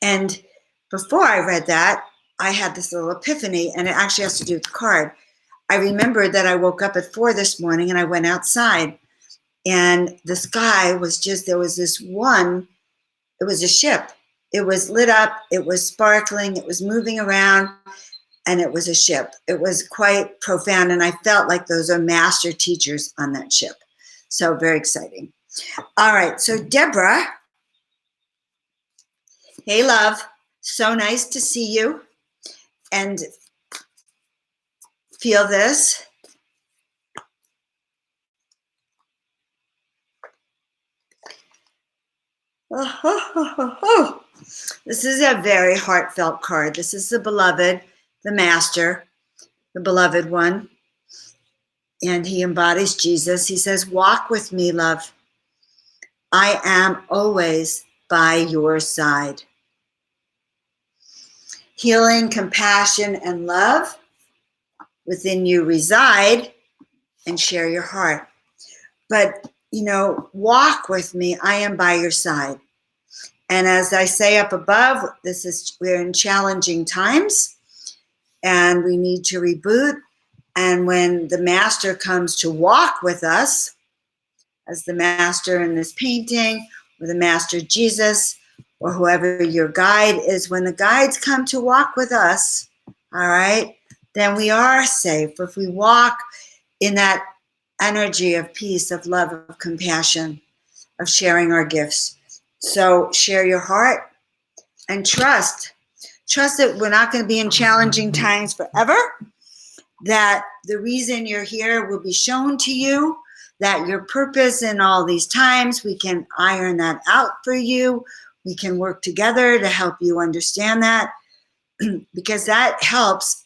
And before I read that, I had this little epiphany, and it actually has to do with the card. I remembered that I woke up at 4 this morning and I went outside, and the sky was there was this one, it was a ship. It was lit up, it was sparkling, it was moving around, and it was a ship. It was quite profound, and I felt like those are master teachers on that ship. So very exciting. All right, so Deborah, hey love, so nice to see you and feel this. This is a very heartfelt card. This is the beloved, the master, the beloved one. And he embodies Jesus. He says, walk with me, love. I am always by your side. Healing, compassion, and love within you reside, and share your heart. But, walk with me. I am by your side. And as I say up above, we're in challenging times, and we need to reboot. And when the master comes to walk with us, as the master in this painting, or the master Jesus, or whoever your guide is, when the guides come to walk with us, all right, then we are safe. If we walk in that energy of peace, of love, of compassion, of sharing our gifts. So share your heart and trust. Trust that we're not going to be in challenging times forever, that the reason you're here will be shown to you, that your purpose in all these times, we can iron that out for you. We can work together to help you understand that, because that helps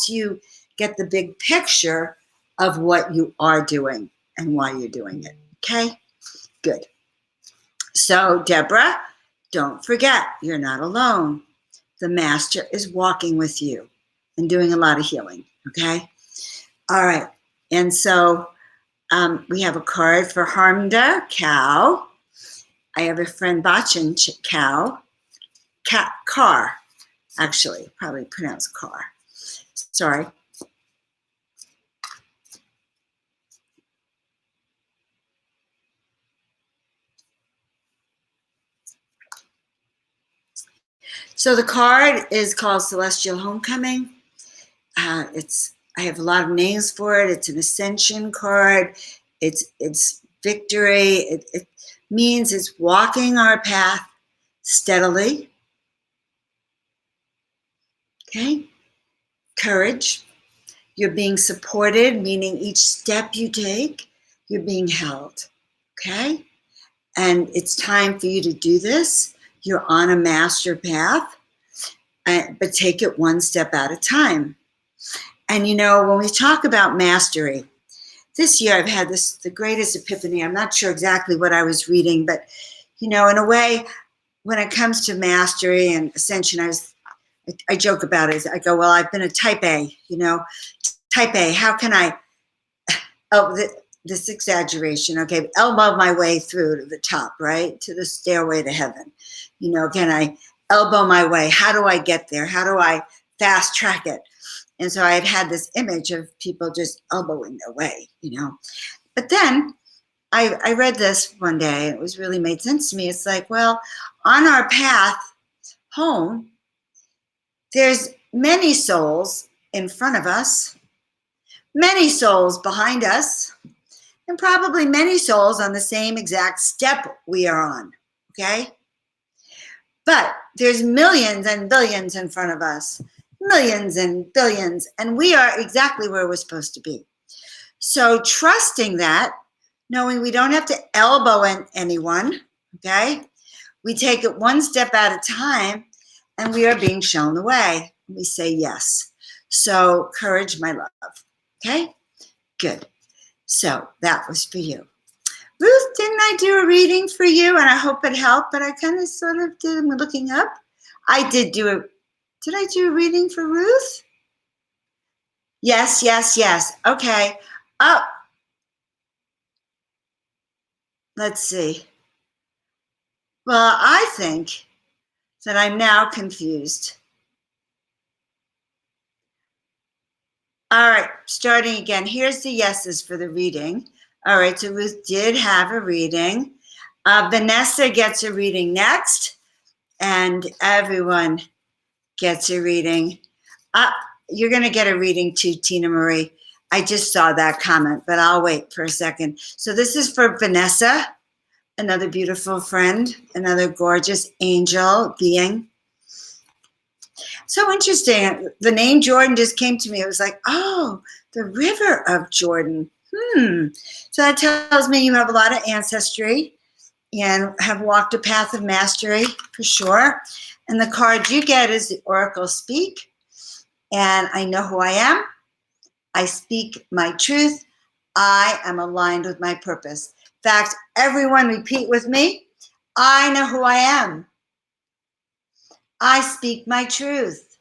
you get the big picture of what you are doing and why you're doing it. Okay? Good. So, Deborah, don't forget, you're not alone. The master is walking with you and doing a lot of healing. Okay? All right. And so We have a card for Harmda, cow. I have a friend, Bachin, cow. Car, actually, probably pronounced car. Sorry. So the card is called Celestial Homecoming. I have a lot of names for it. It's an ascension card. It's victory. It means it's walking our path steadily. Okay? Courage. You're being supported, meaning each step you take, you're being held. Okay? And it's time for you to do this. You're on a master path, but take it one step at a time. And when we talk about mastery, this year I've had the greatest epiphany. I'm not sure exactly what I was reading, but in a way, when it comes to mastery and ascension, I joke about it. I go, well, I've been a type A, type A. How can I, this exaggeration, okay, elbow my way through to the top, right? To the stairway to heaven. Can I elbow my way? How do I get there? How do I fast track it? And so I had this image of people just elbowing their way, But then I read this one day, and it was really made sense to me. It's like, well, on our path home, there's many souls in front of us, many souls behind us, and probably many souls on the same exact step we are on, okay? But there's millions and billions in front of us, millions and billions, and we are exactly where we're supposed to be. So trusting that, knowing we don't have to elbow anyone, okay? We take it one step at a time, and we are being shown the way. We say yes. So courage, my love, okay? Good. So that was for you. Ruth, didn't I do a reading for you? And I hope it helped, but I kind of sort of did. I'm looking up. I did do it. Did I do a reading for Ruth? Yes. Okay. Oh, let's see. Well, I think that I'm now confused. All right, starting again. Here's the yeses for the reading. All right, so Ruth did have a reading. Vanessa gets a reading next, and everyone gets a reading. You're going to get a reading too, Tina Marie. I just saw that comment, but I'll wait for a second. So this is for Vanessa, another beautiful friend, another gorgeous angel being. So interesting. The name Jordan just came to me. It was like, oh, the river of Jordan. So that tells me you have a lot of ancestry and have walked a path of mastery for sure. And the card you get is the Oracle Speak. And I know who I am. I speak my truth. I am aligned with my purpose. In fact, everyone repeat with me. I know who I am. I speak my truth.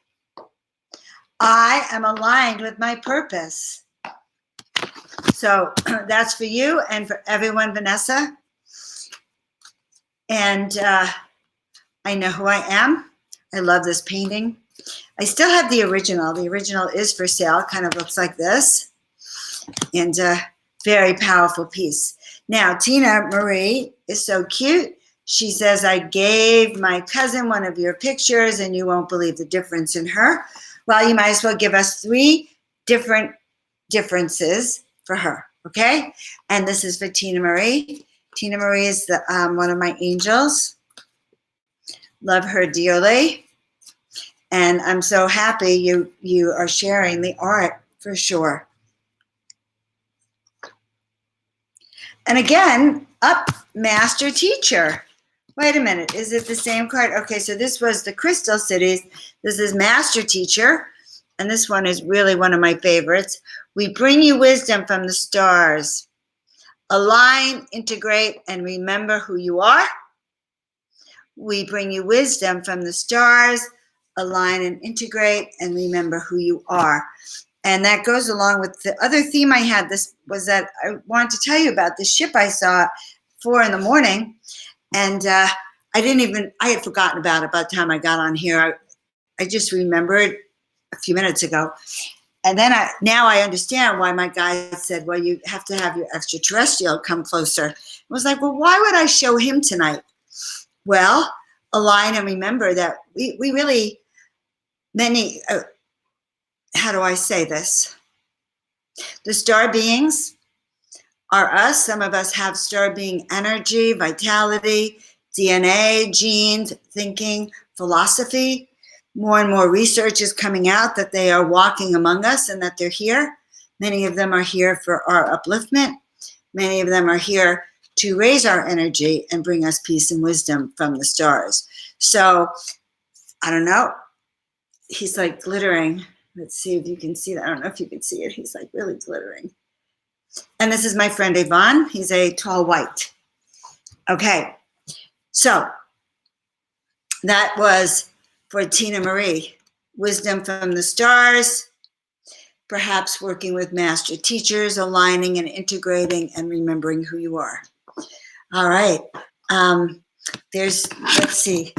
I am aligned with my purpose. So that's for you and for everyone, Vanessa. And I know who I am. I love this painting. I still have the original. The original is for sale. Kind of looks like this. And a very powerful piece. Now, Tina Marie is so cute. She says, I gave my cousin one of your pictures and you won't believe the difference in her. Well, you might as well give us 3 different differences for her, okay? And this is for Tina Marie. Tina Marie is one of my angels. Love her dearly. And I'm so happy you are sharing the art for sure. And again, up, Master Teacher. Wait a minute, is it the same card? Okay, so this was the Crystal Cities. This is Master Teacher, and this one is really one of my favorites. We bring you wisdom from the stars. Align, integrate, and remember who you are. We bring you wisdom from the stars. Align and integrate, and remember who you are. And that goes along with the other theme I had. This was that I wanted to tell you about this ship I saw at 4 a.m. And I had forgotten about it by the time I got on here. I just remembered a few minutes ago. And then now I understand why my guide said, well, you have to have your extraterrestrial come closer. I was like, well, why would I show him tonight? Well, align and remember that we really, many, how do I say this? The star beings are us. Some of us have star being energy, vitality, DNA, genes, thinking, philosophy. More and more research is coming out that they are walking among us and that they're here. Many of them are here for our upliftment. Many of them are here to raise our energy and bring us peace and wisdom from the stars. So, I don't know. He's like glittering. Let's see if you can see that. I don't know if you can see it. He's like really glittering. And this is my friend Yvonne. He's a tall white. Okay. So, that was for Tina Marie, wisdom from the stars, perhaps working with master teachers, aligning and integrating and remembering who you are. All right. Let's see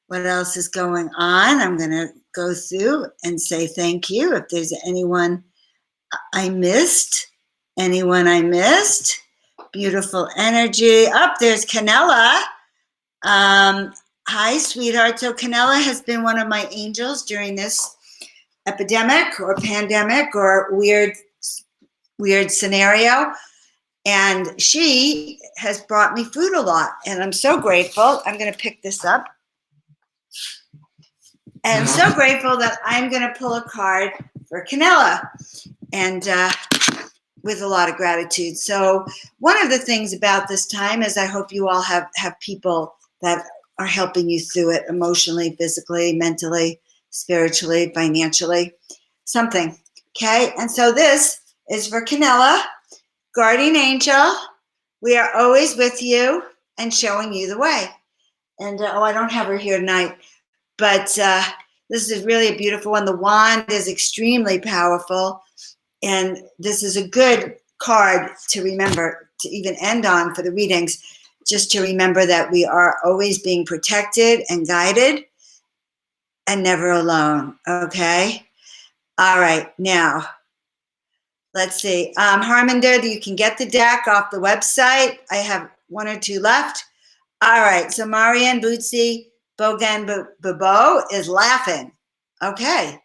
what else is going on. I'm going to go through and say thank you. If there's anyone I missed, beautiful energy. There's Canella. Hi, sweetheart. So Canella has been one of my angels during this epidemic or pandemic or weird scenario. And she has brought me food a lot. And I'm so grateful. I'm going to pick this up. And I'm so grateful that I'm going to pull a card for Canella. And with a lot of gratitude. So one of the things about this time is I hope you all have people that are helping you through it emotionally, physically, mentally, spiritually, financially, something. Okay. And so this is for Canella, guardian angel. We are always with you and showing you the way. And I don't have her here tonight, but this is really a beautiful one. The wand is extremely powerful. And this is a good card to remember, to even end on for the readings, just to remember that we are always being protected and guided and never alone, okay? All right, now, let's see. Harminder, you can get the deck off the website. I have 1 or 2 left. All right, so Marianne Bootsy Bogan Babo is laughing. Okay.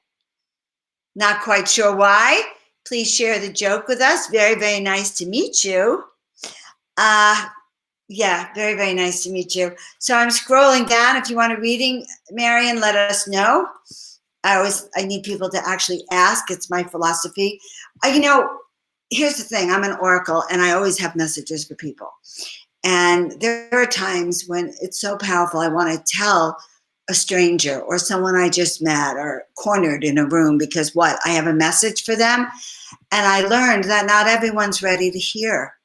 Not quite sure why. Please share the joke with us. Very, very nice to meet you. Yeah, very, very nice to meet you. So I'm scrolling down. If you want a reading, Marion, let us know. I need people to actually ask. It's my philosophy. Here's the thing. I'm an oracle, and I always have messages for people. And there are times when it's so powerful, I want to tell a stranger or someone I just met or cornered in a room because I have a message for them. And I learned that not everyone's ready to hear.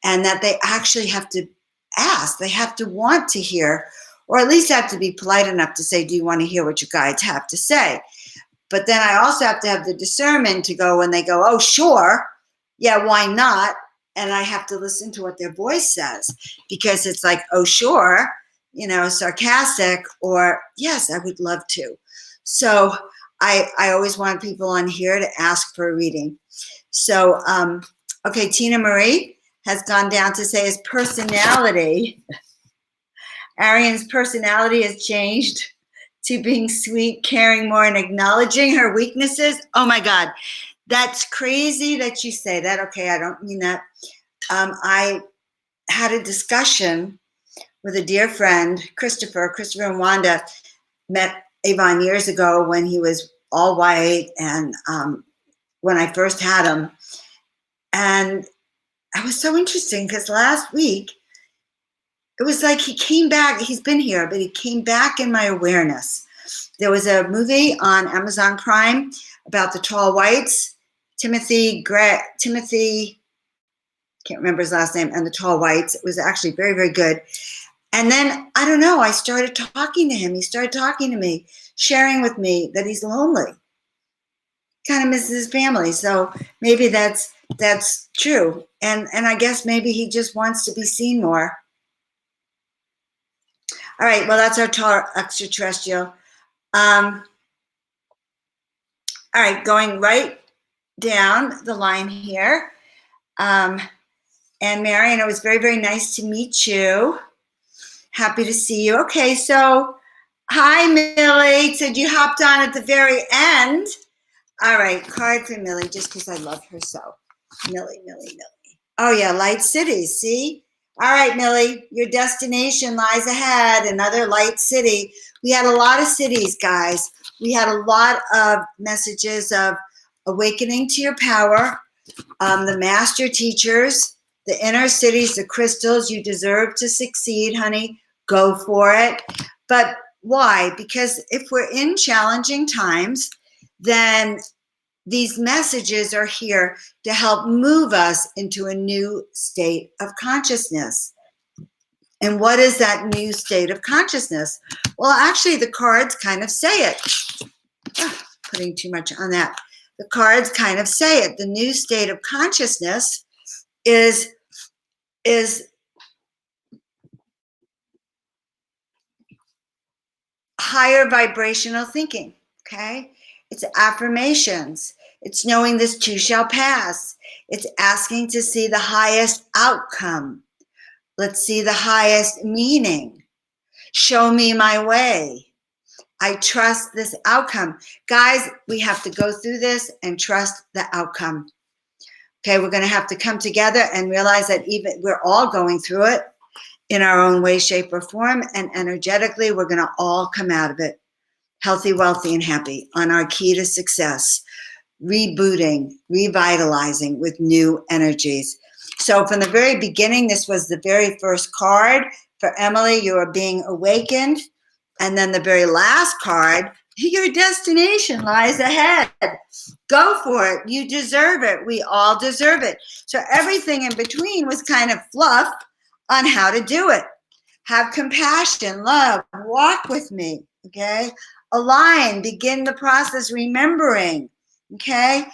And that they actually have to ask, they have to want to hear, or at least have to be polite enough to say, do you want to hear what your guides have to say? But then I also have to have the discernment to go when they go, oh, sure, yeah, why not? And I have to listen to what their voice says, because it's like, oh, sure, sarcastic, or yes, I would love to. So I always want people on here to ask for a reading. So, okay, Tina Marie has gone down to say his personality. Arian's personality has changed to being sweet, caring more, and acknowledging her weaknesses. Oh my God, that's crazy that you say that. Okay, I don't mean that. I had a discussion with a dear friend, Christopher and Wanda met Avon years ago when he was all white and when I first had him. And it was so interesting because last week, it was like he came back. He's been here, but he came back in my awareness. There was a movie on Amazon Prime about the tall whites, Timothy, can't remember his last name, and the tall whites. It was actually very, very good. And then, I don't know, I started talking to him. He started talking to me, sharing with me that he's lonely. kind of misses his family. So maybe that's true. And I guess maybe he just wants to be seen more. All right, well, that's our extraterrestrial. All right, going right down the line here. And Marion, it was very, very nice to meet you. Happy to see you. Okay, so hi, Millie. Said you hopped on at the very end. All right, card for Millie, just because I love her so. Millie. Oh, yeah, Light Cities, see? All right, Millie, your destination lies ahead, another light city. We had a lot of cities, guys. We had a lot of messages of awakening to your power, the master teachers, the inner cities, the crystals. You deserve to succeed, honey. Go for it. But why? Because if we're in challenging times, then these messages are here to help move us into a new state of consciousness. And what is that new state of consciousness? Well, actually, the cards kind of say it. Putting too much on that. The cards kind of say it. The new state of consciousness is higher vibrational thinking, okay? It's affirmations. It's knowing this too shall pass. It's asking to see the highest outcome. Let's see the highest meaning. Show me my way. I trust this outcome. Guys, we have to go through this and trust the outcome. Okay, we're going to have to come together and realize that even we're all going through it in our own way, shape, or form, and energetically, we're going to all come out of it healthy, wealthy, and happy on our key to success, rebooting, revitalizing with new energies. So from the very beginning, this was the very first card. For Emily, you are being awakened. And then the very last card, your destination lies ahead. Go for it. You deserve it. We all deserve it. So everything in between was kind of fluff on how to do it. Have compassion, love, walk with me, okay? Align, begin the process remembering, okay?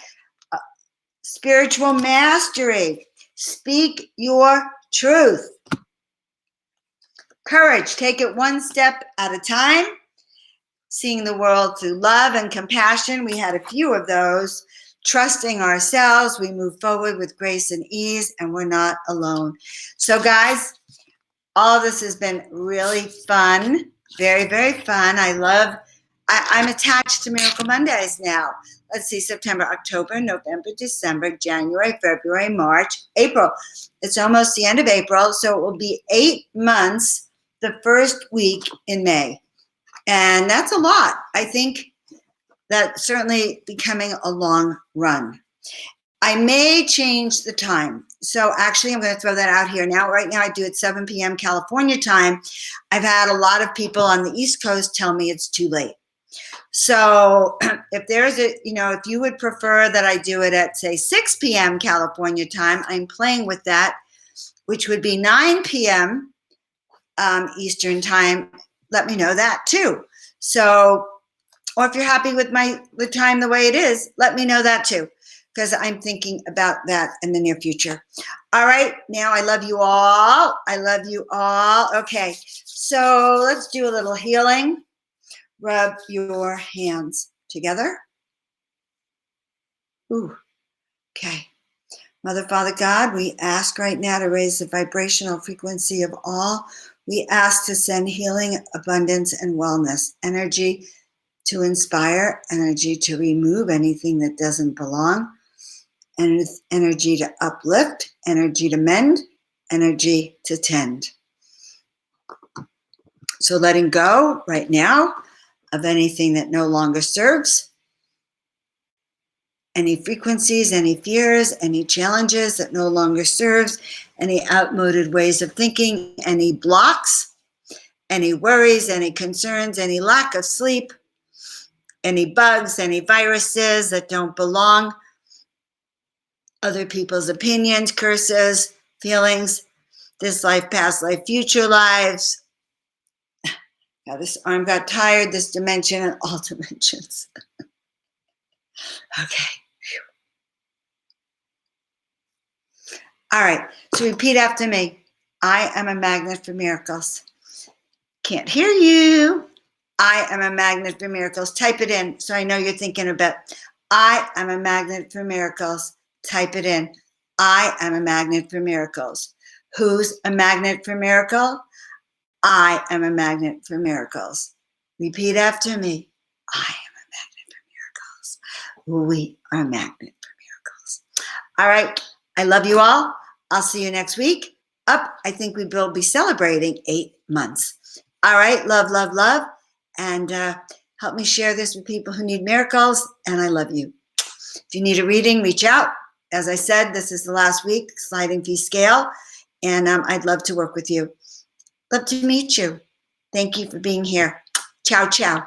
Spiritual mastery, speak your truth. Courage, take it one step at a time. Seeing the world through love and compassion, we had a few of those. Trusting ourselves, we move forward with grace and ease, and we're not alone. So guys, all of this has been really fun, very, very fun. I'm attached to Miracle Mondays now. Let's see, September, October, November, December, January, February, March, April. It's almost the end of April, so it will be 8 months the first week in May. And that's a lot. I think that's certainly becoming a long run. I may change the time. So actually, I'm going to throw that out here now. Right now, I do it 7 p.m. California time. I've had a lot of people on the East Coast tell me it's too late. So if there's if you would prefer that I do it at, say, 6 p.m. California time, I'm playing with that, which would be 9 p.m. Eastern time. Let me know that too. So, or if you're happy with the time the way it is, let me know that too, because I'm thinking about that in the near future. All right, now I love you all. I love you all. Okay, so let's do a little healing. Rub your hands together. Ooh, okay. Mother, Father, God, we ask right now to raise the vibrational frequency of all. We ask to send healing, abundance, and wellness, energy to inspire, energy to remove anything that doesn't belong, and energy to uplift, energy to mend, energy to tend. So letting go right now of anything that no longer serves, any frequencies, any fears, any challenges that no longer serves, any outmoded ways of thinking, any blocks, any worries, any concerns, any lack of sleep, any bugs, any viruses that don't belong, other people's opinions, curses, feelings, this life, past life, future lives. Now this arm got tired, this dimension, and all dimensions. Okay. All right. So repeat after me. I am a magnet for miracles. Can't hear you. I am a magnet for miracles. Type it in so I know you're thinking about. I am a magnet for miracles. Type it in. I am a magnet for miracles. Who's a magnet for miracle? I am a magnet for miracles. Repeat after me. I am a magnet for miracles. We are a magnet for miracles. All right. I love you all. I'll see you next week. I think we will be celebrating 8 months. All right. Love, love, love. And help me share this with people who need miracles. And I love you. If you need a reading, reach out. As I said, this is the last week, sliding fee scale. And I'd love to work with you. Love to meet you. Thank you for being here. Ciao, ciao.